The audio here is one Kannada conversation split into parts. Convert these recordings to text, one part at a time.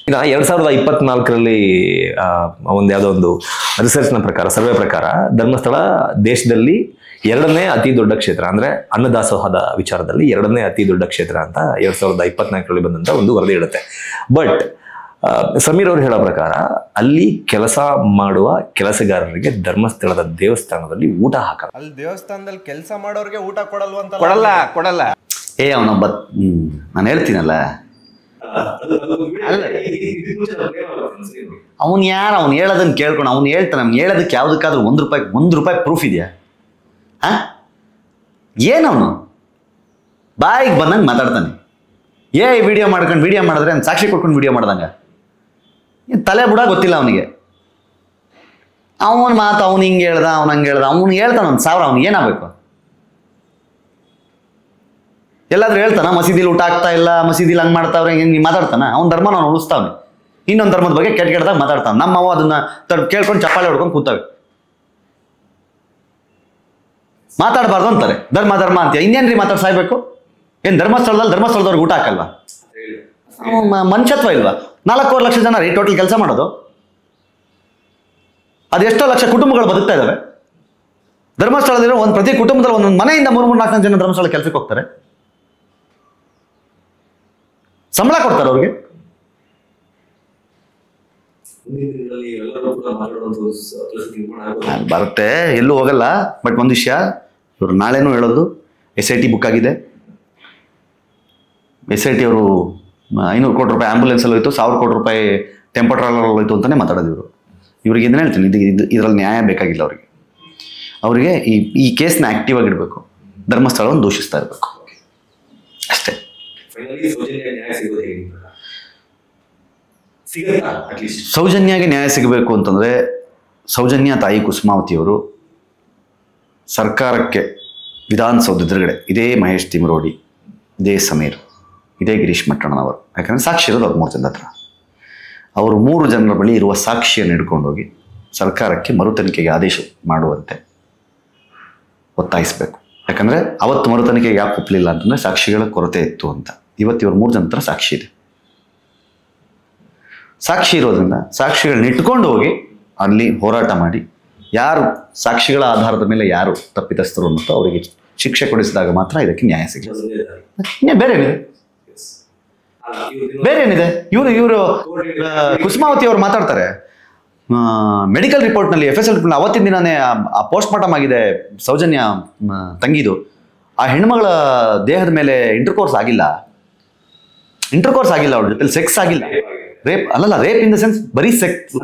ಈಗ 2024ರಲ್ಲಿ ಒಂದು ಯಾವುದೋ ಒಂದು ರಿಸರ್ಚ್ನ ಪ್ರಕಾರ, ಸರ್ವೆ ಪ್ರಕಾರ, ಧರ್ಮಸ್ಥಳ ದೇಶದಲ್ಲಿ 2ನೇ ಅತಿ ದೊಡ್ಡ ಕ್ಷೇತ್ರ, ಅಂದ್ರೆ ಅನ್ನದಾಸೋಹದ ವಿಚಾರದಲ್ಲಿ 2ನೇ ಅತಿ ದೊಡ್ಡ ಕ್ಷೇತ್ರ ಅಂತ 2024ರಲ್ಲಿ ಬಂದಂತ ಒಂದು ವರದಿ ಹೇಳುತ್ತೆ. ಬಟ್ ಸಮೀರ್ ಅವರು ಹೇಳೋ ಪ್ರಕಾರ ಅಲ್ಲಿ ಕೆಲಸ ಮಾಡುವ ಕೆಲಸಗಾರರಿಗೆ ಧರ್ಮಸ್ಥಳದ ದೇವಸ್ಥಾನದಲ್ಲಿ ಊಟ ಹಾಕಲ್ಲ. ಅಲ್ಲಿ ದೇವಸ್ಥಾನದಲ್ಲಿ ಕೆಲಸ ಮಾಡೋರಿಗೆ ಊಟ ಕೊಡಲ್ವಂತ? ಕೊಡಲ್ಲ. ಅವನೊಬ್ಬ ನಾನು ಹೇಳ್ತೀನಲ್ಲ, ಅವನು ಹೇಳೋದನ್ನ ಕೇಳ್ಕೊಂಡು ಅವ್ನು ಹೇಳ್ತಾನೆ. ಅವ್ನು ಹೇಳೋದಕ್ಕೆ ಯಾವುದಕ್ಕಾದ್ರೂ ಒಂದು ರೂಪಾಯಿ ಪ್ರೂಫ್ ಇದೆಯಾ? ಏನವನು ಬಾಯಿಗೆ ಬಂದಂಗೆ ಮಾತಾಡ್ತಾನೆ. ವಿಡಿಯೋ ಮಾಡಿದ್ರೆ ಅವ್ನು ಸಾಕ್ಷಿ ಕೊಟ್ಕೊಂಡು ವಿಡಿಯೋ ಮಾಡ್ದಂಗ ತಲೆ ಬುಡ ಗೊತ್ತಿಲ್ಲ ಅವನಿಗೆ. ಅವನ ಮಾತು ಅವ್ನು ಹಿಂಗೆ ಹೇಳ್ದ, ಅವ್ನು ಹಂಗೆ ಹೇಳ್ದ, ಅವ್ನು ಹೇಳ್ತಾನೆ 1000. ಅವ್ನು ಏನಾಗಬೇಕು? ಎಲ್ಲಾದ್ರೂ ಹೇಳ್ತಾನ ಮಸೀದಿಲಿ ಊಟ ಆಗ್ತಾ ಇಲ್ಲ, ಮಸೀದಿಲಿ ಹಂಗೆ ಮಾಡ್ತಾವ್ರೆ, ಹಿಂಗೆ ಮಾತಾಡ್ತಾನ? ಅವ್ನ ಧರ್ಮನ ಅವ್ನು ಉಳಿಸ್ತಾವ್ನೆ, ಇನ್ನೊಂದು ಧರ್ಮದ ಬಗ್ಗೆ ಕೆಟ್ಟದಾಗ ಮಾತಾಡ್ತಾನೆ. ನಮ್ಮವ ಅದನ್ನ ಕೇಳ್ಕೊಂಡು ಚಪ್ಪಾಳೆ ಹೊಡ್ಕೊಂಡು ಕೂತಾವೆ. ಮಾತಾಡಬಾರ್ದು ಅಂತಾರೆ, ಧರ್ಮ ಅಂತ. ಇನ್ನೇನ್ರಿ ಮಾತಾಡ್ ಸಾಯ್ಬೇಕು? ಏನ್ ಧರ್ಮಸ್ಥಳದವ್ರಿಗೆ ಊಟ ಹಾಕಲ್ವಾ? ಮನುಷ್ಯತ್ವ ಇಲ್ವಾ? 4 ಲಕ್ಷ ಜನ ರೀ ಟೋಟಲ್ ಕೆಲಸ ಮಾಡೋದು. ಅದೆಷ್ಟೋ ಲಕ್ಷ ಕುಟುಂಬಗಳು ಬದುಕ್ತಾ ಇದಾವೆ. ಧರ್ಮಸ್ಥಳದಲ್ಲಿರೋ ಪ್ರತಿ ಕುಟುಂಬದಲ್ಲಿ ಒಂದೊಂದು ಮನೆಯಿಂದ 3-4 ಜನ ಧರ್ಮಸ್ಥಳ ಕೆಲಸಕ್ಕೆ ಹೋಗ್ತಾರೆ. ಸಂಬಳ ಕೊಡ್ತಾರೆ ಅವ್ರಿಗೆ. ಬರುತ್ತೆ, ಎಲ್ಲೂ ಹೋಗಲ್ಲ. ಬಟ್ ಒಂದು ವಿಷಯ, ಇವರು ನಾಳೆನೂ ಹೇಳೋದು, SIT ಬುಕ್ ಆಗಿದೆ. SIT ಅವರು 500 ಕೋಟಿ ರೂಪಾಯಿ ಆಂಬುಲೆನ್ಸಲ್ಲಿ ಹೋಯ್ತು, 1000 ಕೋಟಿ ರೂಪಾಯಿ ಟೆಂಪೋ ಟ್ರಾವೆಲರ್ ಹೋಯ್ತು ಅಂತಾನೆ ಮಾತಾಡೋದು ಇವರು. ಇವ್ರಿಗೆ ಇದನ್ನ ಹೇಳ್ತೀನಿ, ಇದರಲ್ಲಿ ನ್ಯಾಯ ಬೇಕಾಗಿಲ್ಲ ಅವರಿಗೆ ಈ ಕೇಸ್ನ ಆಕ್ಟಿವ್ ಆಗಿಡಬೇಕು, ಧರ್ಮಸ್ಥಳವನ್ನು ದೂಷಿಸ್ತಾ ಇರಬೇಕು ಅಷ್ಟೇ. ಸೌಜನ್ಯಗೆ ನ್ಯಾಯ ಸಿಗಬೇಕು ಅಂತಂದ್ರೆ, ಸೌಜನ್ಯ ತಾಯಿ ಕುಸುಮಾವತಿಯವರು ಸರ್ಕಾರಕ್ಕೆ ವಿಧಾನಸೌಧ ಎದುರುಗಡೆ ಇದೇ ಮಹೇಶ್ ತಿಮರೋಡಿ, ಇದೇ ಸಮೀರ್, ಇದೇ ಗಿರೀಶ್ ಮಟ್ಟಣ್ಣನವರು, ಯಾಕಂದರೆ ಸಾಕ್ಷಿ ಇರೋದು ಅವ್ರು 3 ಜನದ ಹತ್ರ, ಅವರು 3 ಜನರ ಬಳಿ ಇರುವ ಸಾಕ್ಷಿಯನ್ನು ಹಿಡ್ಕೊಂಡೋಗಿ ಸರ್ಕಾರಕ್ಕೆ ಮರು ತನಿಖೆಗೆ ಆದೇಶ ಮಾಡುವಂತೆ ಒತ್ತಾಯಿಸಬೇಕು. ಯಾಕಂದರೆ ಅವತ್ತು ಮರು ತನಿಖೆಗೆ ಯಾಕೆ ಒಪ್ಪಲಿಲ್ಲ ಅಂತಂದರೆ ಸಾಕ್ಷಿಗಳ ಕೊರತೆ ಇತ್ತು ಅಂತ. ಇವತ್ತು ಇವರು 3 ಜನ ಹತ್ರ ಸಾಕ್ಷಿ ಇದೆ. ಸಾಕ್ಷಿ ಇರೋದ್ರಿಂದ ಸಾಕ್ಷಿಗಳನ್ನ ಇಟ್ಕೊಂಡು ಹೋಗಿ ಅಲ್ಲಿ ಹೋರಾಟ ಮಾಡಿ, ಯಾರು ಸಾಕ್ಷಿಗಳ ಆಧಾರದ ಮೇಲೆ ಯಾರು ತಪ್ಪಿತಸ್ಥರು ಅನ್ನೋದು ಅವರಿಗೆ ಶಿಕ್ಷೆ ಕೊಡಿಸಿದಾಗ ಮಾತ್ರ ಇದಕ್ಕೆ ನ್ಯಾಯ ಸಿಗುತ್ತೆ. ಬೇರೆ ಏನಿದೆ? ಇವರು ಕುಸುಮಾವತಿ ಅವರು ಮಾತಾಡ್ತಾರೆ, ಮೆಡಿಕಲ್ ರಿಪೋರ್ಟ್ನಲ್ಲಿ FSL ಅವತ್ತಿನ ದಿನನೇ ಆ ಪೋಸ್ಟ್ ಮಾರ್ಟಮ್ ಆಗಿದೆ ಸೌಜನ್ಯ ತಂಗಿದು. ಆ ಹೆಣ್ಮಗಳ ದೇಹದ ಮೇಲೆ ಇಂಟರ್ಕೋರ್ಸ್ ಆಗಿಲ್ಲ, ಅವ್ರ ಜೊತೆ ಸೆಕ್ಸ್ ಆಗಿಲ್ಲ. ರೇಪ್ ಅಲ್ಲಲ್ಲ, ರೇಪ್ ಇನ್ ದ ಸೆನ್ಸ್ ಬರೀ ಸೆಕ್ಸ್.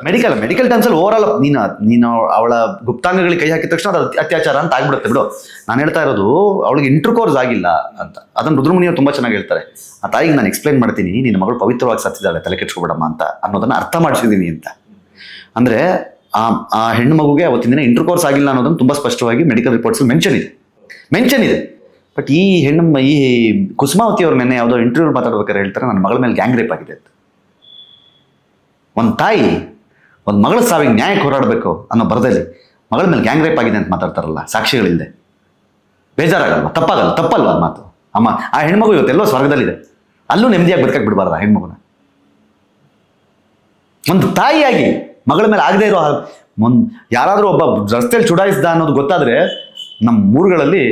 ಮೆಡಿಕಲ್ ಟರ್ಮ್ಸ್ ಅಲ್ಲಿ ಓವರ್ ಆಲ್ ನೀನು ಅವಳ ಗುಪ್ತಾಂಗಗಳಿಗೆ ಕೈ ಹಾಕಿದ ತಕ್ಷಣ ಅದು ಅತ್ಯಾಚಾರ ಅಂತ ಆಗ್ಬಿಡುತ್ತೆ ಬಿಡು. ನಾನು ಹೇಳ್ತಾ ಇರೋದು ಅವಳಿಗೆ ಇಂಟರ್ಕೋರ್ಸ್ ಆಗಿಲ್ಲ ಅಂತ. ಅದನ್ನು ರುದ್ರಮುನಿಯವರು ತುಂಬಾ ಚೆನ್ನಾಗಿ ಹೇಳ್ತಾರೆ. ಆ ತಾಯಿಗೆ ನಾನು ಎಕ್ಸ್ಪ್ಲೈನ್ ಮಾಡ್ತೀನಿ, ನಿನ್ನ ಮಗಳು ಪವಿತ್ರವಾಗಿ ಸತ್ತಿದ್ದಾಳೆ, ತಲೆ ಕೆಡ್ಸ್ಕೊಬೇಡಮ್ಮ ಅಂತ ಅನ್ನೋದನ್ನ ಅರ್ಥ ಮಾಡಿಸಿದೀನಿ ಅಂತ. ಅಂದ್ರೆ ಆ ಹೆಣ್ಣು ಮಗುಗೆ ಅವತ್ತಿನ ದಿನ ಇಂಟರ್ಕೋರ್ಸ್ ಆಗಿಲ್ಲ ಅನ್ನೋದನ್ನು ತುಂಬಾ ಸ್ಪಷ್ಟವಾಗಿ ಮೆಡಿಕಲ್ ರಿಪೋರ್ಟ್ಸ್ ಮೆನ್ಷನ್ ಇದೆ. ಬಟ್ ಈ ಕುಸುಮಾವತಿ ಅವ್ರ ನೆನ್ನೆ ಯಾವುದೋ ಇಂಟರ್ವ್ಯೂ ಮಾತಾಡ್ಬೇಕಾದ್ರೆ ಹೇಳ್ತಾರೆ, ನನ್ನ ಮಗಳ ಮೇಲೆ ಗ್ಯಾಂಗ್ ರೇಪ್ ಆಗಿದೆ ಅಂತ. ಒಂದು ತಾಯಿ ಒಂದು ಮಗಳ ಸಾವಿಗೆ ನ್ಯಾಯಕ್ಕೆ ಹೋರಾಡಬೇಕು ಅನ್ನೋ ಬರದಲ್ಲಿ ಮಗಳ ಮೇಲೆ ಗ್ಯಾಂಗ್ ರೇಪ್ ಆಗಿದೆ ಅಂತ ಮಾತಾಡ್ತಾರಲ್ಲ, ಸಾಕ್ಷಿಗಳಿಲ್ಲದೆ ಬೇಜಾರಾಗಲ್ವಾ? ತಪ್ಪಲ್ವಾ ಅದು ಮಾತು? ಅಮ್ಮ, ಆ ಹೆಣ್ಮಗು ಇವತ್ತೆಲ್ಲೋ ಸ್ವರ್ಗದಲ್ಲಿದೆ, ಅಲ್ಲೂ ನೆಮ್ಮದಿಯಾಗಿ ಬದುಕಕ್ಕೆ ಬಿಡಬಾರ್ದು ಆ ಹೆಣ್ಮಗುನ. ಒಂದು ತಾಯಿಯಾಗಿ ಮಗಳ ಮೇಲೆ ಆಗದೆ ಇರೋ ಯಾರಾದ್ರೂ ಒಬ್ಬ ರಸ್ತೆಯಲ್ಲಿ ಚುಡಾಯಿಸ್ದ ಅನ್ನೋದು ಗೊತ್ತಾದ್ರೆ ನಮ್ಮ ಊರುಗಳಲ್ಲಿ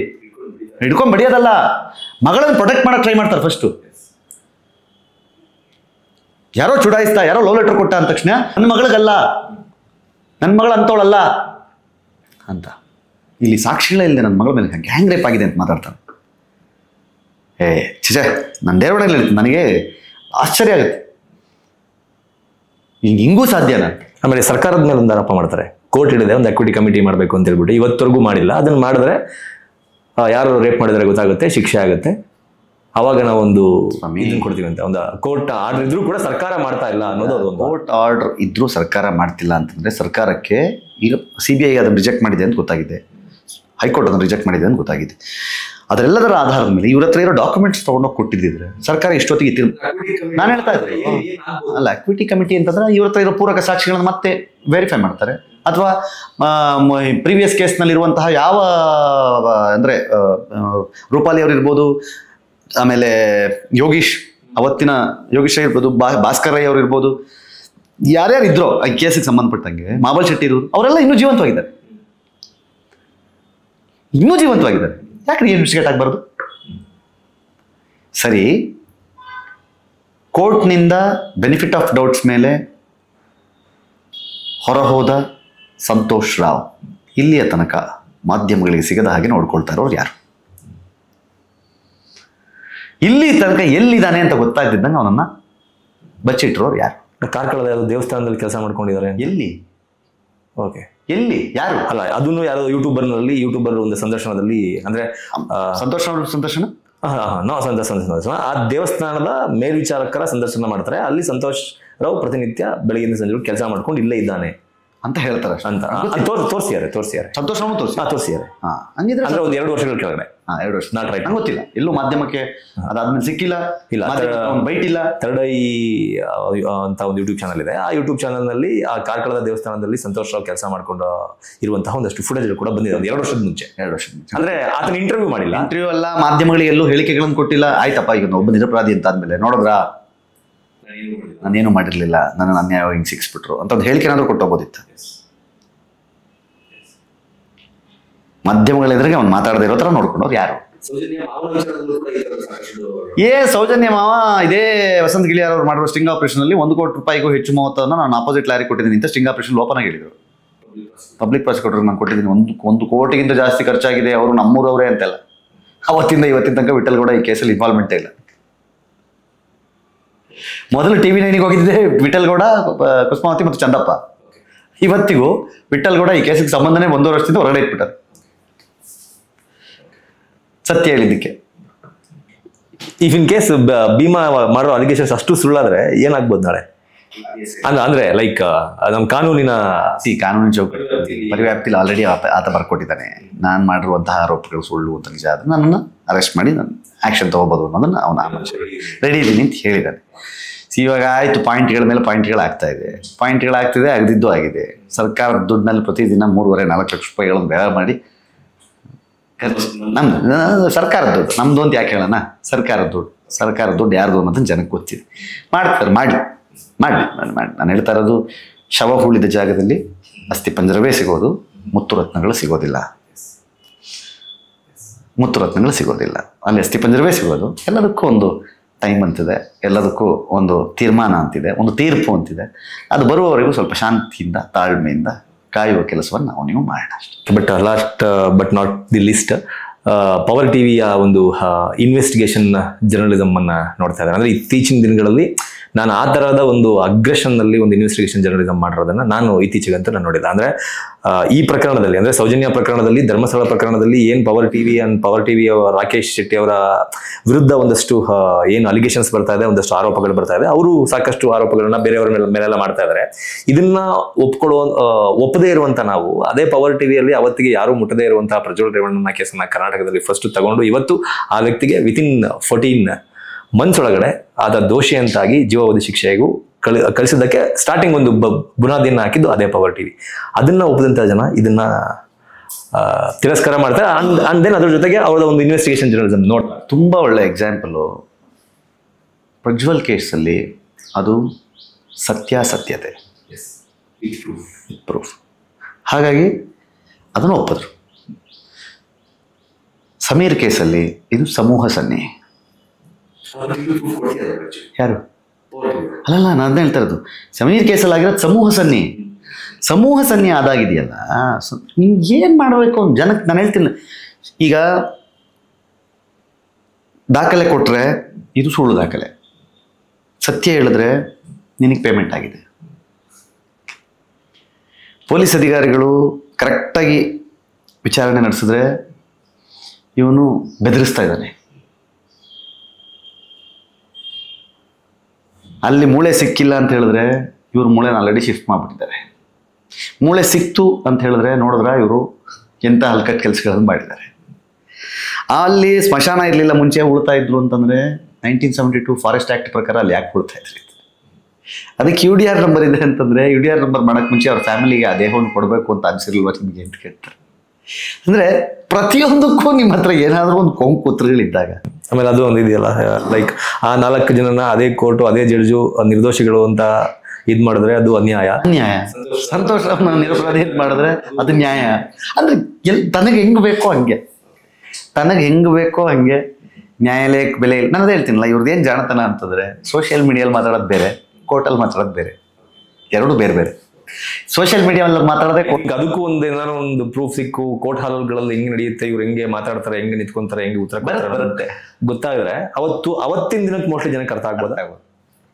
ಹಿಡ್ಕೊಂಡ್ ಬಡಿಯೋದಲ್ಲ, ಮಗಳನ್ನ ಪ್ರೊಟೆಕ್ಟ್ ಮಾಡಕ್ ಟ್ರೈ ಮಾಡ್ತಾರೆ ಫಸ್ಟು. ಯಾರೋ ಚುಡಾಯಿಸ್ತಾ, ಯಾರೋ ಲವ್ ಲೆಟರ್ ಕೊಟ್ಟ ಅಂದ ತಕ್ಷಣ ನನ್ನ ಮಗಳಿಗಲ್ಲ, ನನ್ನ ಮಗಳು ಅಂತವಳಲ್ಲ ಅಂತ. ಇಲ್ಲಿ ಸಾಕ್ಷಿಗಳೇ ಇಲ್ಲದೆ ನನ್ನ ಮಗಳ ಮೇಲೆ ಗ್ಯಾಂಗ್ ರೇಪ್ ಆಗಿದೆ ಅಂತ ಮಾತಾಡ್ತಾರೆ. ಚಿಚೆ, ನನ್ನ ದೇವರಲ್ಲಿ ಹೇಳ್ತೀನಿ, ನನಗೆ ಆಶ್ಚರ್ಯ ಆಗುತ್ತೆ, ಹಿಂಗೂ ಸಾಧ್ಯನಾ? ಆಮೇಲೆ ಸರ್ಕಾರದ ಮೇಲೆ ಒಂದು ಆರೋಪ ಮಾಡ್ತಾರೆ, ಕೋರ್ಟ್ ಹಿಡಿದೆ ಒಂದು ಎಕ್ವಿಟಿ ಕಮಿಟಿ ಮಾಡಬೇಕು ಅಂತ ಹೇಳ್ಬಿಟ್ಟು, ಇವತ್ತವರೆಗೂ ಮಾಡಿಲ್ಲ. ಅದನ್ನ ಮಾಡಿದ್ರೆ ಯಾರು ರೇಪ್ ಮಾಡಿದ್ರೆ ಗೊತ್ತಾಗುತ್ತೆ, ಶಿಕ್ಷೆ ಆಗುತ್ತೆ, ಅವಾಗ ನಾವೊಂದು ಕೊಡ್ತೀವಿ ಅಂತ. ಒಂದು ಕೋರ್ಟ್ ಆರ್ಡರ್ ಇದ್ರೂ ಕೂಡ ಸರ್ಕಾರ ಮಾಡ್ತಾ ಇಲ್ಲ ಅನ್ನೋದು ಅದೊಂದು. ಕೋರ್ಟ್ ಆರ್ಡರ್ ಇದ್ರೂ ಸರ್ಕಾರ ಮಾಡ್ತಿಲ್ಲ ಅಂತಂದ್ರೆ ಸರ್ಕಾರಕ್ಕೆ ಈಗ CBI ಅದನ್ನು ರಿಜೆಕ್ಟ್ ಮಾಡಿದೆ ಅಂತ ಗೊತ್ತಾಗಿದೆ, ಹೈಕೋರ್ಟ್ ಅದನ್ನು ರಿಜೆಕ್ಟ್ ಮಾಡಿದೆ ಅಂತ ಗೊತ್ತಾಗಿದೆ. ಅದರೆಲ್ಲದರ ಆಧಾರದ ಮೇಲೆ ಇವ್ರ ಹತ್ರ ಇರೋ ಡಾಕ್ಯುಮೆಂಟ್ಸ್ ತಗೊಂಡೋಗಿ ಕೊಟ್ಟಿದ್ದಿದ್ರೆ ಸರ್ಕಾರ ಇಷ್ಟೊತ್ತಿಗೆ ನಾನು ಹೇಳ್ತಾ ಇದ್ದೆ ಅಲ್ಲ, ಎಕ್ವಿಟಿ ಕಮಿಟಿ ಅಂತಂದ್ರೆ ಇವ್ರ ಹತ್ರ ಇರೋ ಪೂರಕ ಸಾಕ್ಷಿಗಳನ್ನ ಮತ್ತೆ ವೆರಿಫೈ ಮಾಡ್ತಾರೆ, ಅಥವಾ ಪ್ರೀವಿಯಸ್ ಕೇಸ್ನಲ್ಲಿರುವಂತಹ ಯಾವ ಅಂದರೆ ರೂಪಾಲಿ ಅವರು ಇರ್ಬೋದು, ಆಮೇಲೆ ಯೋಗೀಶ್ ಅವತ್ತಿನ ಯೋಗೇಶ್ ಇರ್ಬೋದು, ಭಾಸ್ಕರ್ ರೈ ಅವ್ರು ಇರ್ಬೋದು, ಯಾರ್ಯಾರು ಇದ್ರೋ ಈ ಕೇಸಿಗೆ ಸಂಬಂಧಪಟ್ಟಂಗೆ, ಮಾಬಲ್ ಶೆಟ್ಟಿ ಇರೋರು ಅವರೆಲ್ಲ ಇನ್ನೂ ಜೀವಂತವಾಗಿದ್ದಾರೆ. ಯಾಕೆ ಇನ್ವೆಸ್ಟಿಗೇಟ್ ಆಗಬಾರ್ದು? ಸರಿ, ಕೋರ್ಟ್ನಿಂದ ಬೆನಿಫಿಟ್ ಆಫ್ ಡೌಟ್ಸ್ ಮೇಲೆ ಹೊರಹೋದ ಸಂತೋಷ್ ರಾವ್ ಇಲ್ಲಿಯ ತನಕ ಮಾಧ್ಯಮಗಳಿಗೆ ಸಿಗದ ಹಾಗೆ ನೋಡ್ಕೊಳ್ತಾ ಇರೋರು ಯಾರು? ಇಲ್ಲಿ ತನಕ ಎಲ್ಲಿದ್ದಾನೆ ಅಂತ ಗೊತ್ತಾಗ್ತಿದ್ದಂಗೆ ಅವನನ್ನ ಬಚ್ಚಿಟ್ಟಿರೋರು ಯಾರು? ಕಾರ್ಕಳದ ದೇವಸ್ಥಾನದಲ್ಲಿ ಕೆಲಸ ಮಾಡ್ಕೊಂಡಿದ್ದಾರೆ. ಎಲ್ಲಿ? ಓಕೆ, ಎಲ್ಲಿ? ಯಾರು? ಅಲ್ಲ, ಅದನ್ನು ಯಾರೋ ಯೂಟ್ಯೂಬರ್ ಒಂದು ಸಂದರ್ಶನದಲ್ಲಿ, ಅಂದ್ರೆ ಸಂದರ್ಶನ ಸಂದರ್ಶನ ಆ ದೇವಸ್ಥಾನದ ಮೇಲ್ವಿಚಾರಕರ ಸಂದರ್ಶನ ಮಾಡ್ತಾರೆ. ಅಲ್ಲಿ ಸಂತೋಷ್ ರಾವ್ ಪ್ರತಿನಿತ್ಯ ಬೆಳಗಿನ ಸಂಜೆ ಕೆಲಸ ಮಾಡ್ಕೊಂಡು ಇಲ್ಲೇ ಇದ್ದಾನೆ ಅಂತ ಹೇಳ್ತಾರೆ ಅಂತ ತೋರಿಸಿದ್ದಾರೆ. ಸಂತೋಷ್ ರಾವ್ ತೋರಿಸಿದ್ದಾರೆ. ಹಂಗಿದ್ರೆ ಅಂದ್ರೆ ಒಂದು 2 ವರ್ಷಗಳ ಕೆಳಗಡೆ, 2 ವರ್ಷ ನಾಟ್ ರೈಟ್, ನಂಗೆ ಗೊತ್ತಿಲ್ಲ. ಎಲ್ಲೂ ಮಾಧ್ಯಮಕ್ಕೆ ಅದಾದ್ಮೇಲೆ ಸಿಕ್ಕಿಲ್ಲ, ಬೈಟ್ ಇಲ್ಲ. ಥರ್ಡ್ ಐ ಅಂತ ಒಂದು ಯೂಟ್ಯೂಬ್ ಚಾನಲ್ ಇದೆ. ಆ ಯೂಟ್ಯೂಬ್ ಚಾನಲ್ ನಲ್ಲಿ ಆ ಕಾರ್ಕಳದ ದೇವಸ್ಥಾನದಲ್ಲಿ ಸಂತೋಷ್ ರಾವ್ ಕೆಲಸ ಮಾಡ್ಕೊಂಡು ಇರುವಂತಹ ಒಂದಷ್ಟು ಫುಟೇಜ್ ಕೂಡ ಬಂದಿದೆ. 2 ವರ್ಷದ ಮುಂಚೆ ಅಂದ್ರೆ ಆತನ ಇಂಟರ್ವ್ಯೂ ಮಾಡಿಲ್ಲ, ಇಂಟರ್ವ್ಯೂ ಅಲ್ಲ, ಮಾಧ್ಯಮಗಳಿಗೆ ಎಲ್ಲೂ ಹೇಳಿಕೆಗಳನ್ನು ಕೊಟ್ಟಿಲ್ಲ. ಆಯ್ತಪ್ಪ, ಈಗ ಒಬ್ಬ ನಿರಪರಾಧಿ ಅಂತ ಆದ್ಮೇಲೆ ನೋಡಿದ್ರ ನಾನೇನು ಮಾಡಿರ್ಲಿಲ್ಲ, ನನ್ನ ಅನ್ಯಾಯವಾಗಿ ಹಿಂಗೆ ಸಿಕ್ಸ್ಬಿಟ್ರು ಅಂತ ಒಂದು ಹೇಳಿಕೆ ಏನಾದ್ರು ಕೊಟ್ಟೋಗ್ಬೋದಿತ್ತು. ಮಾಧ್ಯಮಗಳ ಎದುರಿಗೆ ಅವ್ನು ಮಾತಾಡದೇ ಇರೋ ತರ ನೋಡ್ಕೊಂಡವ್ರು ಯಾರು? ಸೌಜನ್ಯ ಮಾವ ಇದೇ ವಸಂತ್ ಗಿಳಿಯಾರ್ ಅವ್ರು ಮಾಡಿರೋ ಸ್ಟಿಂಗ್ ಆಪರೇಷನ್ ಅಲ್ಲಿ 1 ಕೋಟಿ ರೂಪಾಯಿಗೂ ಹೆಚ್ಚು ಮೊತ್ತವನ್ನು ನಾನು ಅಪೋಸಿಟ್ ಲಾರಿ ಕೊಟ್ಟಿದ್ದೀನಿ ಅಂತ ಸ್ಟಿಂಗ್ ಆಪರೇಷನ್ ಓಪನ್ ಆಗಿ ಹೇಳಿದ್ರು. ಪಬ್ಲಿಕ್ ಪ್ರಾಸಿಕ್ಯೂಟರ್ ನಾನು ಕೊಟ್ಟಿದ್ದೀನಿ, 1 ಕೋಟಿಗಿಂತ ಜಾಸ್ತಿ ಖರ್ಚಾಗಿದೆ, ಅವರು ನಮ್ಮೂರವರೇ ಅಂತೆಲ್ಲ. ಅವತ್ತಿಂದ ಇವತ್ತಿನ ತನಕ ವಿಠಲ್ ಗೌಡ ಈ ಕೇಸಲ್ಲಿ ಇನ್ವಾಲ್ವ್ಮೆಂಟೇ ಇಲ್ಲ. ಮೊದಲು TV 9 ಹೋಗಿದ್ದೆ ವಿಠಲ್ ಗೌಡ, ಕುಸುಮಾವತಿ ಮತ್ತು ಚಂದಪ್ಪ. ಇವತ್ತಿಗೂ ವಿಠಲ್ ಗೌಡ ಈ ಕೇಸಿಗೆ ಸಂಬಂಧನೇ 1 ವರ್ಷದಿಂದ ಹೊರಗಡೆ ಇಟ್ಬಿಟ್ಟಾರೆ ಸತ್ಯ ಹೇಳಿದ್ದಕ್ಕೆ. ಇಫ್ ಇನ್ ಕೇಸ್ ಭೀಮಾ ಮಾಡೋ ಅಲಿಗೇಷನ್ಸ್ ಅಷ್ಟು ಸುಳ್ಳಾದ್ರೆ ಏನಾಗ್ಬೋದು ನಾಳೆ? ಅಂದ್ರೆ ಲೈಕ್ ನಮ್ಮ ಕಾನೂನಿನ ಚೌಕಟ್ಟು ಪರಿವ್ಯಾಪ್ತಿಲಿ ಆಲ್ರೆಡಿ ಆತ ಬರ್ಕೊಟ್ಟಿದ್ದಾನೆ. ನಾನು ಮಾಡಿರುವಂತಹ ಆರೋಪಗಳು ಸುಳ್ಳು ಅಂತ ನಿಜ ಆದ್ರೆ ನನ್ನನ್ನು ಅರೆಸ್ಟ್ ಮಾಡಿ ನಾನು ಆಕ್ಷನ್ ತಗೋಬಹುದು ಅನ್ನೋದನ್ನ ಅವನ ರೆಡಿ ಇದ್ದೀನಿ ಅಂತ ಹೇಳಿದ್ದಾನೆ. ಇವಾಗ ಆಯ್ತು, ಪಾಯಿಂಟ್ಗಳ ಮೇಲೆ ಪಾಯಿಂಟ್ಗಳಾಗ್ತಿದೆ, ಆಗದಿದ್ದು ಆಗಿದೆ. ಸರ್ಕಾರದ ದುಡ್ಡಿನಲ್ಲಿ ಪ್ರತಿದಿನ 3.5-4 ಲಕ್ಷ ರೂಪಾಯಿಗಳನ್ನು ವ್ಯವಹಾರ ಮಾಡಿ, ನಮ್ದು ಸರ್ಕಾರದ ದುಡ್ಡು, ನಮ್ದು ಅಂತ ಯಾಕೆ ಹೇಳೋಣ? ಸರ್ಕಾರದ ದುಡ್ಡು ಯಾರ್ದು ಅನ್ನೋದನ್ನ ಜನಕ್ಕೆ ಗೊತ್ತಿದೆ. ಮಾಡ್ತಾರೆ, ಮಾಡಿ. ನಾನು ಹೇಳ್ತಾ ಇರೋದು, ಶವ ಹೂಳಿದ ಜಾಗದಲ್ಲಿ ಅಸ್ಥಿ ಪಂಜರವೇ ಸಿಗೋದು, ಮುತ್ತುರತ್ನಗಳು ಸಿಗೋದಿಲ್ಲ. ಅಲ್ಲಿ ಅಸ್ಥಿ ಪಂಜರವೇ ಸಿಗೋದು. ಎಲ್ಲದಕ್ಕೂ ಒಂದು ಟೈಮ್ ಅಂತಿದೆ, ಎಲ್ಲದಕ್ಕೂ ಒಂದು ತೀರ್ಮಾನ ಅಂತಿದೆ, ಒಂದು ತೀರ್ಪು ಅಂತಿದೆ. ಅದು ಬರುವವರೆಗೂ ಸ್ವಲ್ಪ ಶಾಂತಿಯಿಂದ, ತಾಳ್ಮೆಯಿಂದ ಕಾಯುವ ಕೆಲಸವನ್ನು ನಾವು ನೀವು ಮಾಡೋಣ ಅಷ್ಟೇ. But last but not the list, power ಟಿವಿಯ ಒಂದು ಇನ್ವೆಸ್ಟಿಗೇಷನ್ ಜರ್ನಲಿಸಮ್ ಅನ್ನ ನೋಡ್ತಾ ಇದ್ದಾರೆ. ಅಂದ್ರೆ ಇತ್ತೀಚಿನ ದಿನಗಳಲ್ಲಿ ನಾನು ಆ ತರಹದ ಒಂದು ಅಗ್ರೆಷನ್ ನಲ್ಲಿ ಒಂದು ಇನ್ವೆಸ್ಟಿಗೇಷನ್ ಜರ್ನಲಿಸಮ್ ಮಾಡಿರೋದನ್ನ ನಾನು ಇತ್ತೀಚೆಗಂತೂ ನಾನು ನೋಡಿಲ್ಲ. ಅಂದ್ರೆ ಈ ಪ್ರಕರಣದಲ್ಲಿ, ಅಂದ್ರೆ ಸೌಜನ್ಯ ಪ್ರಕರಣದಲ್ಲಿ, ಧರ್ಮಸ್ಥಳ ಪ್ರಕರಣದಲ್ಲಿ ಏನ್ ಪವರ್ ಟಿವಿ ರಾಕೇಶ್ ಶೆಟ್ಟಿ ಅವರ ವಿರುದ್ಧ ಒಂದಷ್ಟು ಏನು ಅಲಿಗೇಷನ್ಸ್ ಬರ್ತಾ ಇದೆ, ಒಂದಷ್ಟು ಆರೋಪಗಳು ಬರ್ತಾ ಇದೆ. ಅವರು ಸಾಕಷ್ಟು ಆರೋಪಗಳನ್ನ ಬೇರೆಯವರ ಮೇಲೆಲ್ಲ ಮಾಡ್ತಾ ಇದ್ದಾರೆ. ಇದನ್ನ ಒಪ್ಪದೇ ಇರುವಂತ ನಾವು ಅದೇ ಪವರ್ ಟಿವಿಯಲ್ಲಿ ಅವತ್ತಿಗೆ ಯಾರು ಮುಟ್ಟದೇ ಇರುವಂತಹ ಪ್ರಜ್ವಲ್ ರೇವಣ್ಣನ ಕೇಸನ್ನ ಕರ್ನಾಟಕದಲ್ಲಿ ಫಸ್ಟ್ ತಗೊಂಡು ಇವತ್ತು ಆ ವ್ಯಕ್ತಿಗೆ ವಿತಿನ್ 14 ಮಂತ್ಸ್ ಒಳಗಡೆ ಆದ ದೋಷಿ ಅಂತಾಗಿ ಜೀವಾವಧಿ ಶಿಕ್ಷೆಗೂ ಕಳಿಸಿದ್ದಕ್ಕೆ ಸ್ಟಾರ್ಟಿಂಗ್ ಒಂದು ಬುನಾದಿಯನ್ನು ಹಾಕಿದ್ದು ಅದೇ ಪವರ್ ಟಿವಿ. ಅದನ್ನ ಒಪ್ಪದಂತ ಜನ ಇದನ್ನ ತಿರಸ್ಕಾರ ಮಾಡ್ತಾರೆ. ಅಂಡ್ ದೆನ್ ಅದ್ರ ಜೊತೆಗೆ ಅವರ ಒಂದು ಇನ್ವೆಸ್ಟಿಗೇಷನ್ ಜರ್ನಲಿಸಮ್ ನೋಡ್ತಾರೆ. ತುಂಬಾ ಒಳ್ಳೆ ಎಕ್ಸಾಂಪಲು ಪ್ರಜ್ವಲ್ ಕೇಸಲ್ಲಿ. ಅದು ಸತ್ಯಾಸತ್ಯತೆ, ಪ್ರೂಫ್. ಹಾಗಾಗಿ ಅದನ್ನು ಒಪ್ಪಿದ್ರು. ಸಮೀರ್ ಕೇಸಲ್ಲಿ ಇದು ಸಮೂಹ ಸನ್ನೆ. ಯಾರು? ಅಲ್ಲಲ್ಲ, ನಾನು ಅದನ್ನ ಹೇಳ್ತಾ ಇರೋದು. ಸಮೀರ್ ಕೇಸಲ್ಲಿ ಆಗಿರೋದು ಸಮೂಹ ಸನ್ನೆ ಆದಾಗಿದೆಯಲ್ಲ, ನಿಮ್ಗೆ ಏನು ಮಾಡಬೇಕು ಅಂತ ಜನಕ್ಕೆ ನಾನು ಹೇಳ್ತೀನಿ. ಈಗ ದಾಖಲೆ ಕೊಟ್ಟರೆ ಇದು ಸುಳ್ಳು ದಾಖಲೆ, ಸತ್ಯ ಹೇಳಿದ್ರೆ ನಿನಗೆ ಪೇಮೆಂಟ್ ಆಗಿದೆ. ಪೊಲೀಸ್ ಅಧಿಕಾರಿಗಳು ಕರೆಕ್ಟಾಗಿ ವಿಚಾರಣೆ ನಡೆಸಿದ್ರೆ ಇವನು ಬೆದರಿಸ್ತಾ ಇದ್ದಾನೆ. ಅಲ್ಲಿ ಮೂಳೆ ಸಿಕ್ಕಿಲ್ಲ ಅಂತ ಹೇಳಿದ್ರೆ ಇವರು ಮೂಳೆನ ಆಲ್ರೆಡಿ ಶಿಫ್ಟ್ ಮಾಡಿಬಿಟ್ಟಿದ್ದಾರೆ. ಮೂಳೆ ಸಿಕ್ತು ಅಂತ ಹೇಳಿದ್ರೆ ನೋಡಿದ್ರೆ ಇವರು ಎಂಥ ಹಲ್ಕಟ್ ಕೆಲಸಗಳನ್ನು ಮಾಡಿದ್ದಾರೆ. ಅಲ್ಲಿ ಸ್ಮಶಾನ ಇರಲಿಲ್ಲ, ಮುಂಚೆ ಉಳ್ತಾ ಇದ್ರು ಅಂತಂದರೆ 1972 ಫಾರೆಸ್ಟ್ ಆ್ಯಕ್ಟ್ ಪ್ರಕಾರ ಅಲ್ಲಿ ಯಾಕೆ ಉಳ್ತಾ ಇದ್ರಿ? ಅದಕ್ಕೆ UDR ನಂಬರ್ ಇದೆ ಅಂತಂದರೆ UDR ನಂಬರ್ ಮಾಡೋಕ್ಕೆ ಮುಂಚೆ ಅವ್ರ ಫ್ಯಾಮಿಲಿಗೆ ಆ ದೇಹವನ್ನು ಕೊಡಬೇಕು ಅಂತ ಅನಿಸಿರ್ಲ್ವ ನಿಮಗೆ ಅಂತ ಕೇಳ್ತಾರೆ. ಅಂದ್ರೆ ಪ್ರತಿಯೊಂದಕ್ಕೂ ನಿಮ್ಮ ಹತ್ರ ಏನಾದ್ರೂ ಒಂದು ಕೊಂಕುತ್ರಗಳಿದ್ದಾಗ ಆಮೇಲೆ ಅದು ಒಂದು ಇದೆಯಲ್ಲ, ಲೈಕ್ ಆ 4 ಜನನ ಅದೇ ಕೋರ್ಟು ಅದೇ ಜಡ್ಜು ನಿರ್ದೋಷಿಗಳು ಅಂತ ಇದ್ ಮಾಡಿದ್ರೆ ಅದು ಅನ್ಯಾಯ. ನ್ಯಾಯ. ಸಂತೋಷ ನಿರಪರಾಧಿ ಅಂತ ಮಾಡಿದ್ರೆ ಅದು ನ್ಯಾಯ. ಅಂದ್ರೆ ತನಗೆ ಹೆಂಗ್ ಬೇಕೋ ಹಂಗೆ ನ್ಯಾಯಾಲಯಕ್ಕೆ ಬೆಲೆ ಇಲ್ಲ. ನಾನು ಅದೇ ಹೇಳ್ತೀನಲ್ಲ, ಇವ್ರದ್ದೇನು ಜಾಣತನ ಅಂತಂದ್ರೆ ಸೋಷಿಯಲ್ ಮೀಡಿಯಲ್ಲಿ ಮಾತಾಡೋದು ಬೇರೆ, ಕೋರ್ಟಲ್ಲಿ ಮಾತಾಡೋದು ಬೇರೆ, ಎರಡು ಬೇರೆ ಬೇರೆ. ಸೋಷಿಯಲ್ ಮೀಡಿಯಾದಲ್ಲಿ ಮಾತಾಡೋದೇ ಅದಕ್ಕೂ ಏನಾದ್ರು ಒಂದು ಪ್ರೂಫ್ ಸಿಕ್ಕು ಕೋರ್ಟ್ ಹಾಲ್ಗಳಲ್ಲಿ ಹೆಂಗ್ ನಡೆಯುತ್ತೆ, ಇವ್ರು ಹೆಂಗೆ ಮಾತಾಡ್ತಾರೆ, ಹೆಂಗೆ ನಿಂತ್ಕೊಂತಾರೆ, ಹೆಂಗೆ ಉತ್ತರ ಬರುತ್ತೆ ಗೊತ್ತಾಗಿದ್ರೆ ಅವತ್ತಿನ ದಿನಕ್ಕೆ ಮೋಸ್ಟ್ಲಿ ಜನಕ್ಕೆ ಅರ್ಥ ಆಗ್ಬೋದು.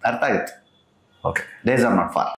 ಅರ್ಥ ಆಗುತ್ತೆ. Okay, days are not for.